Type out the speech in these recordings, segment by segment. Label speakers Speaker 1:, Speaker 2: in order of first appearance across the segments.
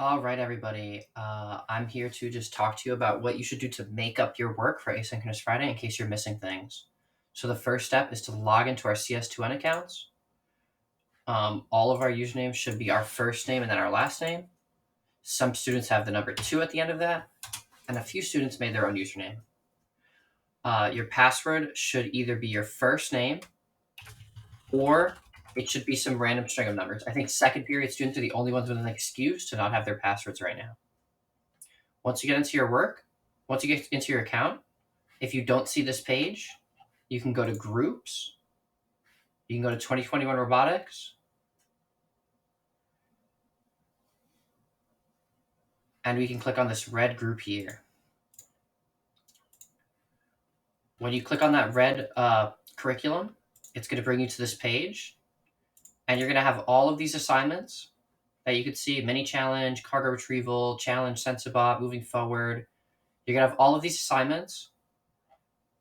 Speaker 1: All right, everybody. I'm here to just talk to you about what you should do to make up your work for Asynchronous Friday in case you're missing things. So the first step is to log into our CS2n accounts. All of our usernames should be our first name and then our last name. Some students have the number 2 at the end of that, and a few students made their own username. Your password should either be your first name or it should be some random string of numbers. I think second period students are the only ones with an excuse to not have their passwords right now. Once you get into your work, once you get into your account, if you don't see this page, you can go to groups. You can go to 2021 robotics. And we can click on this red group here. When you click on that red curriculum, it's going to bring you to this page. And you're going to have all of these assignments that you could see: mini challenge, cargo retrieval, challenge, Sensibot, moving forward. You're going to have all of these assignments.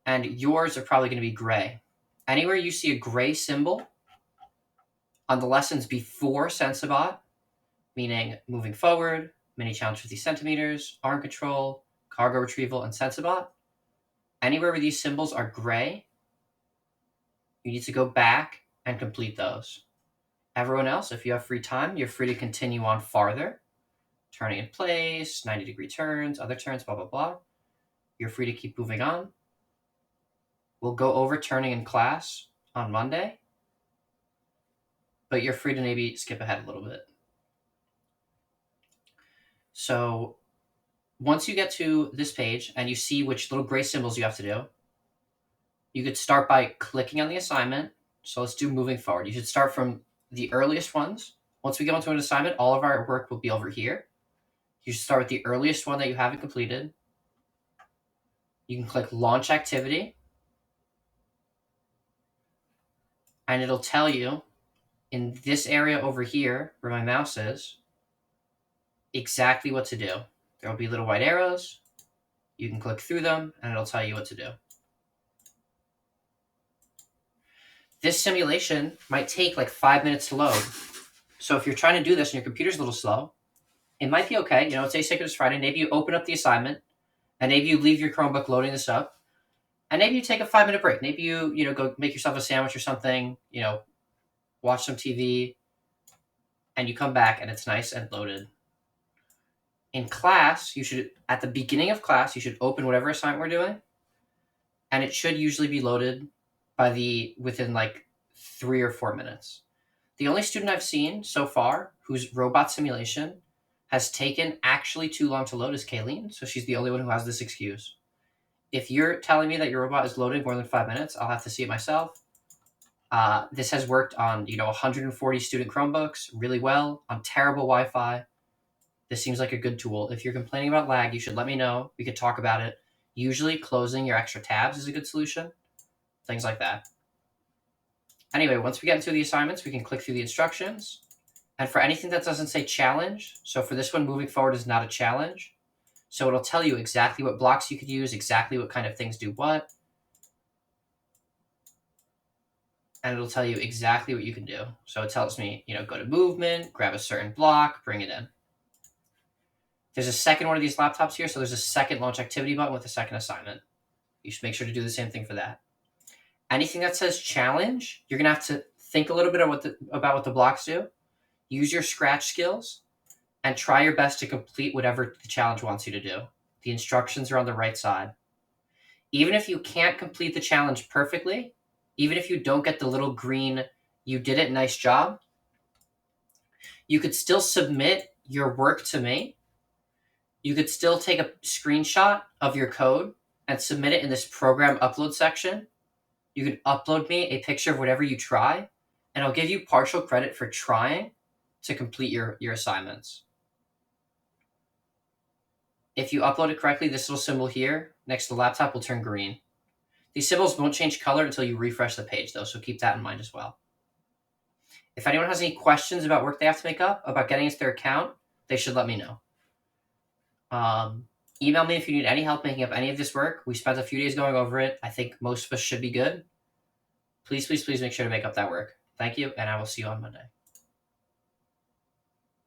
Speaker 1: And yours are probably going to be gray. Anywhere you see a gray symbol on the lessons before Sensibot, meaning moving forward, mini challenge 50 centimeters, arm control, cargo retrieval, and Sensibot, anywhere where these symbols are gray, you need to go back and complete those. Everyone else, if you have free time, you're free to continue on farther. Turning in place, 90-degree turns, other turns, blah, blah, blah. You're free to keep moving on. We'll go over turning in class on Monday, but you're free to maybe skip ahead a little bit. So once you get to this page and you see which little gray symbols you have to do, you could start by clicking on the assignment. So let's do moving forward. You should start from the earliest ones. Once we go into an assignment, all of our work will be over here. You should start with the earliest one that you haven't completed. You can click launch activity. And it'll tell you in this area over here where my mouse is exactly what to do. There will be little white arrows. You can click through them and it'll tell you what to do. This simulation might take like 5 minutes to load. So if you're trying to do this and your computer's a little slow, it might be okay. It's Asynchronous Friday. Maybe you open up the assignment and maybe you leave your Chromebook loading this up and maybe you take a 5-minute break. Maybe you go make yourself a sandwich or something, watch some TV, and you come back and it's nice and loaded. In class, at the beginning of class, you should open whatever assignment we're doing, and it should usually be loaded within like 3 or 4 minutes. The only student I've seen so far whose robot simulation has taken actually too long to load is Kayleen, so she's the only one who has this excuse. If you're telling me that your robot is loading more than 5 minutes, I'll have to see it myself. This has worked on 140 student Chromebooks really well on terrible Wi-Fi. This seems like a good tool. If you're complaining about lag, you should let me know. We could talk about it. Usually closing your extra tabs is a good solution. Things like that. Anyway, once we get into the assignments, we can click through the instructions. And for anything that doesn't say challenge, so for this one, moving forward is not a challenge. So it'll tell you exactly what blocks you could use, exactly what kind of things do what. And it'll tell you exactly what you can do. So it tells me, go to movement, grab a certain block, bring it in. There's a second one of these laptops here, so there's a second launch activity button with a second assignment. You should make sure to do the same thing for that. Anything that says challenge, you're going to have to think a little bit about what the blocks do. Use your Scratch skills and try your best to complete whatever the challenge wants you to do. The instructions are on the right side. Even if you can't complete the challenge perfectly, even if you don't get the little green, you did it, nice job, you could still submit your work to me. You could still take a screenshot of your code and submit it in this program upload section. You can upload me a picture of whatever you try, and I'll give you partial credit for trying to complete your assignments. If you upload it correctly, this little symbol here next to the laptop will turn green. These symbols won't change color until you refresh the page, though, so keep that in mind as well. If anyone has any questions about work they have to make up, about getting into their account, they should let me know. Email me if you need any help making up any of this work. We spent a few days going over it. I think most of us should be good. Please, please, please make sure to make up that work. Thank you, and I will see you on Monday.